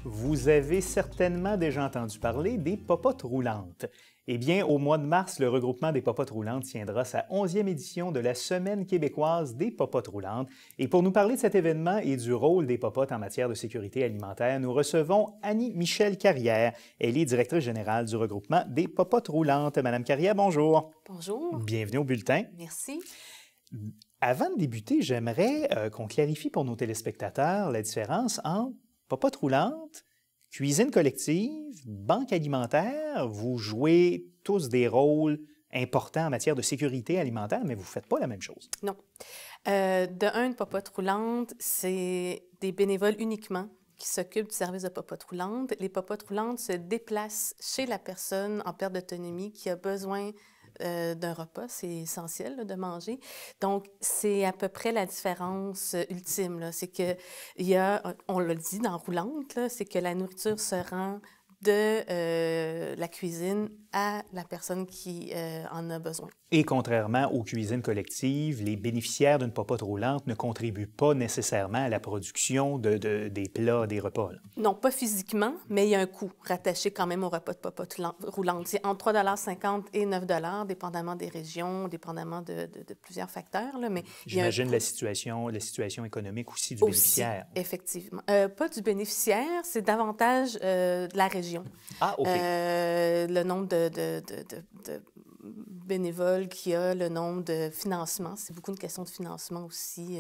Vous avez certainement déjà entendu parler des popotes roulantes. Eh bien, au mois de mars, le regroupement des popotes roulantes tiendra sa 11e édition de la Semaine québécoise des popotes roulantes. Et pour nous parler de cet événement et du rôle des popotes en matière de sécurité alimentaire, nous recevons Annie-Michelle Carrière. Elle est directrice générale du regroupement des popotes roulantes. Madame Carrière, bonjour. Bonjour. Bienvenue au bulletin. Merci. Avant de débuter, j'aimerais qu'on clarifie pour nos téléspectateurs la différence entre popote roulante, cuisine collective, banque alimentaire. Vous jouez tous des rôles importants en matière de sécurité alimentaire, mais vous ne faites pas la même chose. Non. Une popote roulante, c'est des bénévoles uniquement qui s'occupent du service de popote roulante. Les popotes roulantes se déplacent chez la personne en perte d'autonomie qui a besoin d'un repas, c'est essentiel là, de manger. Donc, c'est à peu près la différence ultime. C'est que, on l'a dit dans Roulante, c'est que la nourriture se rend de la cuisine à la personne qui en a besoin. Et contrairement aux cuisines collectives, les bénéficiaires d'une popote roulante ne contribuent pas nécessairement à la production des plats, des repas. Là. Non, pas physiquement, mais il y a un coût rattaché quand même au repas de popote roulante. C'est entre 3,50 et 9 dépendamment des régions, dépendamment de plusieurs facteurs. Là, mais j'imagine la situation économique aussi du bénéficiaire. Effectivement. Pas du bénéficiaire, c'est davantage de la région. Ah, OK. Le nombre de bénévoles qu'il y a, le nombre de financements. C'est beaucoup une question de financement aussi.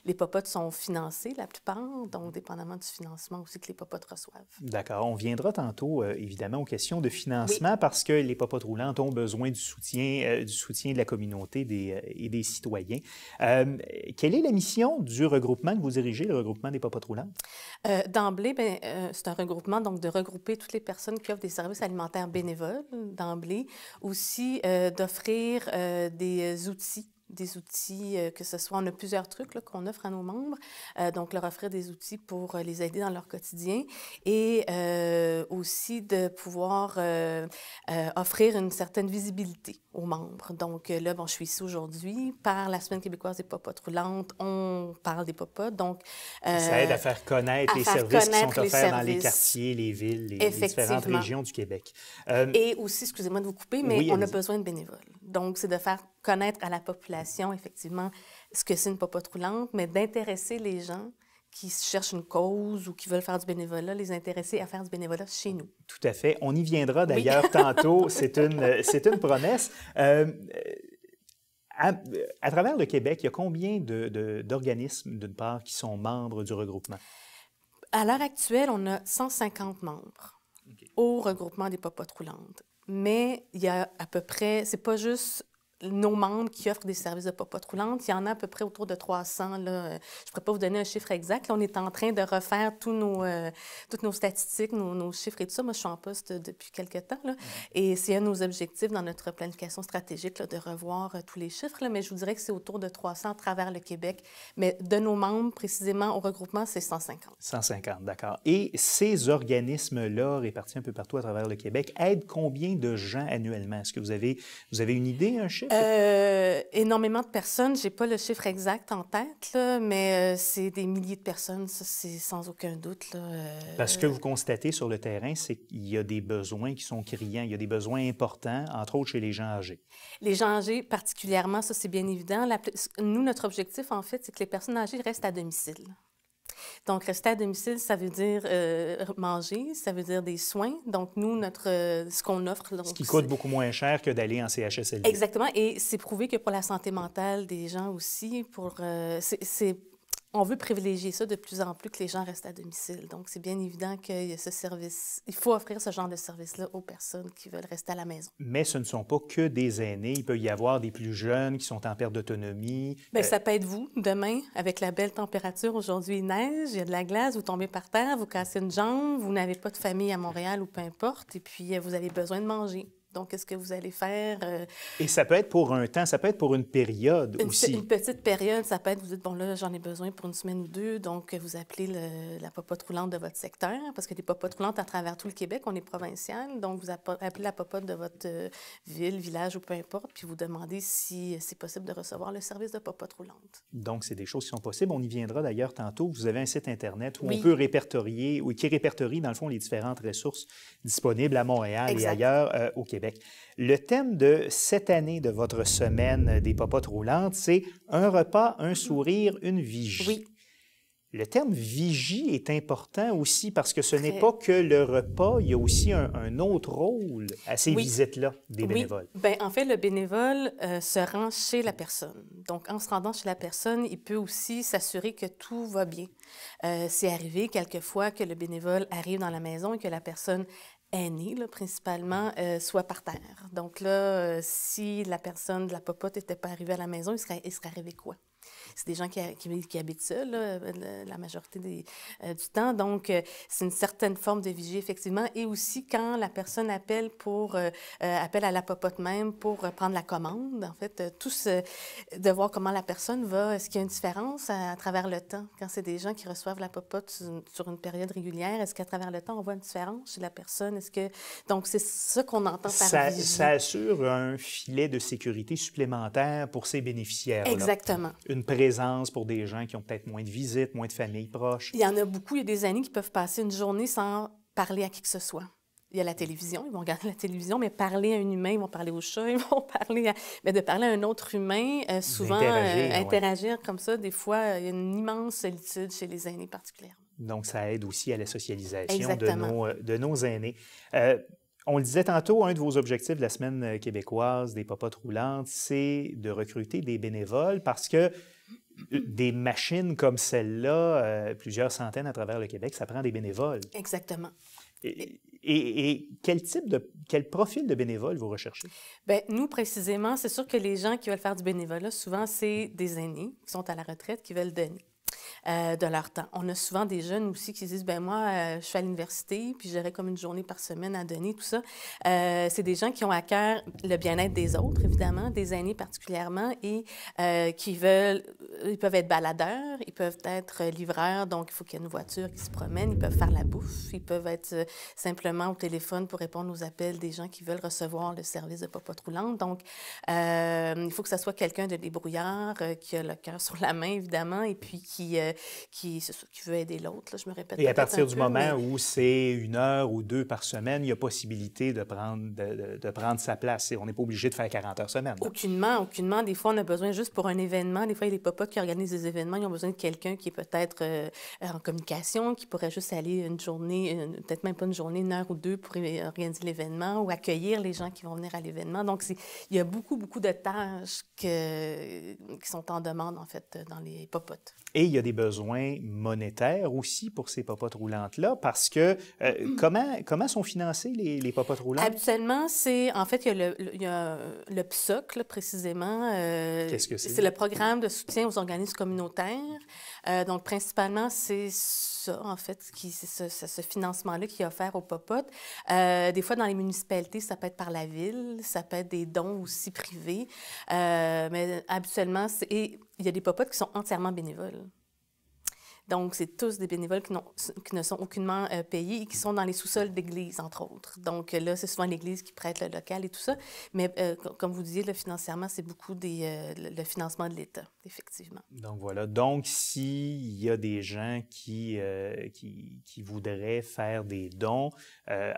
Les popotes sont financées, la plupart, donc dépendamment du financement aussi que les popotes reçoivent. D'accord. On viendra tantôt, évidemment, aux questions de financement parce que les popotes roulantes ont besoin du soutien de la communauté et des citoyens. Quelle est la mission du regroupement que vous dirigez, le regroupement des popotes roulantes? D'emblée, c'est un regroupement donc de regrouper toutes les personnes qui offrent des services alimentaires bénévoles, d'emblée. Aussi, d'offrir des outils, que ce soit, on a plusieurs trucs là, qu'on offre à nos membres, donc leur offrir des outils pour les aider dans leur quotidien et aussi de pouvoir offrir une certaine visibilité aux membres. Donc là, je suis ici aujourd'hui. Par la Semaine québécoise des popotes roulantes, on parle des popotes. Donc, ça aide à faire connaître les services qui sont offerts dans les quartiers, les villes, les différentes régions du Québec. Et aussi, excusez-moi de vous couper, mais oui, on a besoin de bénévoles. Donc, c'est de faire connaître à la population, effectivement, ce que c'est une popote roulante, mais d'intéresser les gens qui cherchent une cause ou qui veulent faire du bénévolat, les intéresser à faire du bénévolat chez nous. Tout à fait. On y viendra d'ailleurs tantôt. C'est une promesse. À travers le Québec, il y a combien d'organismes, d'une part, qui sont membres du regroupement? À l'heure actuelle, on a 150 membres au regroupement des popotes roulantes. Mais il y a à peu près, c'est pas juste nos membres qui offrent des services de popote roulante, il y en a à peu près autour de 300. Là. Je ne pourrais pas vous donner un chiffre exact. Là, on est en train de refaire toutes nos statistiques, nos chiffres et tout ça. Moi, je suis en poste depuis quelques temps. Là. Et c'est un de nos objectifs dans notre planification stratégique là, de revoir tous les chiffres. Là. Mais je vous dirais que c'est autour de 300 à travers le Québec. Mais de nos membres, précisément, au regroupement, c'est 150. 150, d'accord. Et ces organismes-là, répartis un peu partout à travers le Québec, aident combien de gens annuellement? Est-ce que vous avez une idée, un chiffre? Énormément de personnes. Je n'ai pas le chiffre exact en tête, là, mais c'est des milliers de personnes, ça, c'est sans aucun doute. Là, Parce que vous constatez sur le terrain, c'est qu'il y a des besoins qui sont criants, il y a des besoins importants, entre autres chez les gens âgés. Les gens âgés, particulièrement, ça, c'est bien évident. Nous, notre objectif, en fait, c'est que les personnes âgées restent à domicile. Donc, rester à domicile, ça veut dire manger, ça veut dire des soins. Donc, nous, ce qu'on offre... Donc, ce qui coûte beaucoup moins cher que d'aller en CHSLD. Exactement. Et c'est prouvé que pour la santé mentale des gens aussi, on veut privilégier ça de plus en plus que les gens restent à domicile. Donc, c'est bien évident qu'il y a ce service. Il faut offrir ce genre de service-là aux personnes qui veulent rester à la maison. Mais ce ne sont pas que des aînés. Il peut y avoir des plus jeunes qui sont en perte d'autonomie. Bien, ça peut être vous, demain, avec la belle température. Aujourd'hui, il neige, il y a de la glace, vous tombez par terre, vous cassez une jambe, vous n'avez pas de famille à Montréal ou peu importe, et puis vous avez besoin de manger. Donc, est-ce que vous allez faire... Et ça peut être pour un temps, ça peut être pour une période aussi. Une petite période, ça peut être, vous dites, bon là, j'en ai besoin pour une semaine ou deux, donc vous appelez la popote roulante de votre secteur, parce que des popotes roulantes à travers tout le Québec, on est provincial, donc vous appelez la popote de votre ville, village ou peu importe, puis vous demandez si c'est possible de recevoir le service de popote roulante. Donc, c'est des choses qui sont possibles. On y viendra d'ailleurs tantôt. Vous avez un site Internet où Oui. on peut répertorier, ou qui répertorie, dans le fond, les différentes ressources disponibles à Montréal Exact. et ailleurs au Québec. Le thème de cette année de votre semaine des popotes roulantes, c'est un repas, un sourire, une vigie. Oui. Le terme vigie est important aussi parce que ce n'est Très. pas que le repas, il y a aussi un autre rôle à ces Oui. visites-là des bénévoles. Oui. Bien, en fait, le bénévole se rend chez la personne. Donc, en se rendant chez la personne, il peut aussi s'assurer que tout va bien. C'est arrivé quelquefois que le bénévole arrive dans la maison et que la personne aînée, là, principalement, soit par terre. Donc là, si la personne de la popote n'était pas arrivée à la maison, il serait arrivé quoi? C'est des gens qui habitent seuls, là, la majorité du temps. Donc, c'est une certaine forme de vigie, effectivement. Et aussi, quand la personne appelle appelle à la popote même pour prendre la commande, en fait, de voir comment la personne va, est-ce qu'il y a une différence à travers le temps? Quand c'est des gens qui reçoivent la popote sur une période régulière, est-ce qu'à travers le temps, on voit une différence chez la personne? Donc, c'est ça qu'on entend par vigie. Ça assure un filet de sécurité supplémentaire pour ces bénéficiaires-là. Exactement. Une présence pour des gens qui ont peut-être moins de visites, moins de familles proches. Il y en a beaucoup. Il y a des aînés qui peuvent passer une journée sans parler à qui que ce soit. Il y a la télévision, ils vont regarder la télévision, mais parler à un humain, ils vont parler au chat, ils vont parler mais de parler à un autre humain, souvent interagir comme ça, des fois, il y a une immense solitude chez les aînés particulièrement. Donc, ça aide aussi à la socialisation Exactement. de nos aînés. On le disait tantôt, un de vos objectifs de la Semaine québécoise des popotes roulantes, c'est de recruter des bénévoles parce que des machines comme celle-là, plusieurs centaines à travers le Québec, ça prend des bénévoles. Exactement. Et quel profil de bénévole vous recherchez? Bien, nous, précisément, c'est sûr que les gens qui veulent faire du bénévolat, souvent, c'est des aînés qui sont à la retraite, qui veulent donner de leur temps. On a souvent des jeunes aussi qui disent, ben moi, je suis à l'université, puis j'aurais comme une journée par semaine à donner, tout ça. C'est des gens qui ont à cœur le bien-être des autres, évidemment, des aînés particulièrement, et ils peuvent être baladeurs, ils peuvent être livreurs, donc il faut qu'il y ait une voiture qui se promène, ils peuvent faire la bouffe, ils peuvent être simplement au téléphone pour répondre aux appels des gens qui veulent recevoir le service de popote roulante. Donc, il faut que ça soit quelqu'un de débrouillard, qui a le cœur sur la main, évidemment, et puis qui veut aider l'autre. Je me répète. Et à partir du moment où c'est 1 heure ou 2 par semaine, il y a possibilité de prendre sa place. On n'est pas obligé de faire 40 heures semaine. Aucunement. Des fois, on a besoin juste pour un événement. Des fois, il y a des popotes qui organisent des événements. Ils ont besoin de quelqu'un qui est peut-être en communication, qui pourrait juste aller une journée, peut-être même pas une journée, 1 heure ou 2 pour organiser l'événement ou accueillir les gens qui vont venir à l'événement. Donc, il y a beaucoup, beaucoup de tâches qui sont en demande, en fait, dans les popotes. Et il y a des besoins monétaires aussi pour ces popotes roulantes-là, parce que comment sont financées les popotes roulantes? Habituellement, en fait, il y a le PSOC, là, précisément. Qu'est-ce que c'est? C'est le programme de soutien aux organismes communautaires. Donc, principalement, c'est ça, en fait, c'est ce financement-là qui est offert aux popotes. Des fois, dans les municipalités, ça peut être par la ville, ça peut être des dons aussi privés. Mais habituellement, il y a des popotes qui sont entièrement bénévoles. Donc, c'est tous des bénévoles qui ne sont aucunement payés et qui sont dans les sous-sols d'églises, entre autres. Donc, là, c'est souvent l'Église qui prête le local et tout ça. Mais comme vous disiez, financièrement, c'est beaucoup le financement de l'État, effectivement. Donc, voilà. Donc, s'il y a des gens qui voudraient faire des dons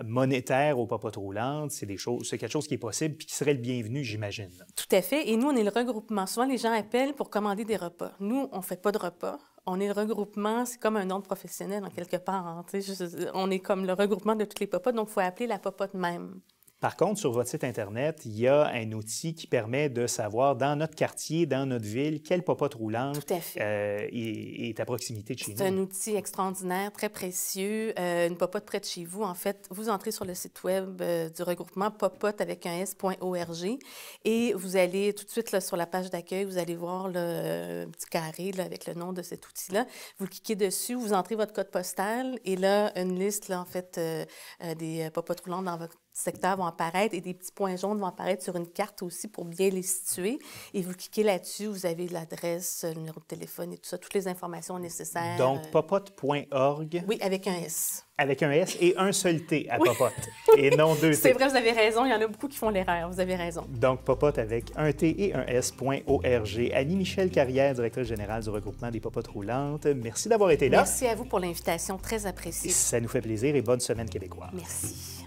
monétaires aux popotes roulantes, c'est quelque chose qui est possible et qui serait le bienvenu, j'imagine. Tout à fait. Et nous, on est le regroupement. Souvent, les gens appellent pour commander des repas. Nous, on ne fait pas de repas. On est le regroupement, c'est comme un ordre professionnel en quelque part. Hein, on est comme le regroupement de toutes les popotes, donc il faut appeler la popote même. Par contre, sur votre site Internet, il y a un outil qui permet de savoir dans notre quartier, dans notre ville, quelle popote roulante est à proximité de chez nous. C'est un outil extraordinaire, très précieux. Une popote près de chez vous, en fait, vous entrez sur le site web du regroupement popote avec un s.org et vous allez tout de suite là, sur la page d'accueil, vous allez voir le petit carré là, avec le nom de cet outil-là. Vous cliquez dessus, vous entrez votre code postal et là, une liste là, en fait, des popotes roulantes dans votre secteurs vont apparaître et des petits points jaunes vont apparaître sur une carte aussi pour bien les situer. Et vous cliquez là-dessus, vous avez l'adresse, le numéro de téléphone et tout ça, toutes les informations nécessaires. Donc, popote.org. Oui, avec un S. Avec un S et un seul T à Popote, et non deux T. C'est vrai, vous avez raison, il y en a beaucoup qui font l'erreur, vous avez raison. Donc, Popote avec un T et un S.org. Annie-Michel Carrière, directrice générale du regroupement des Popotes roulantes, merci d'avoir été là. Merci à vous pour l'invitation, très appréciée. Ça nous fait plaisir et bonne semaine québécoise. Merci.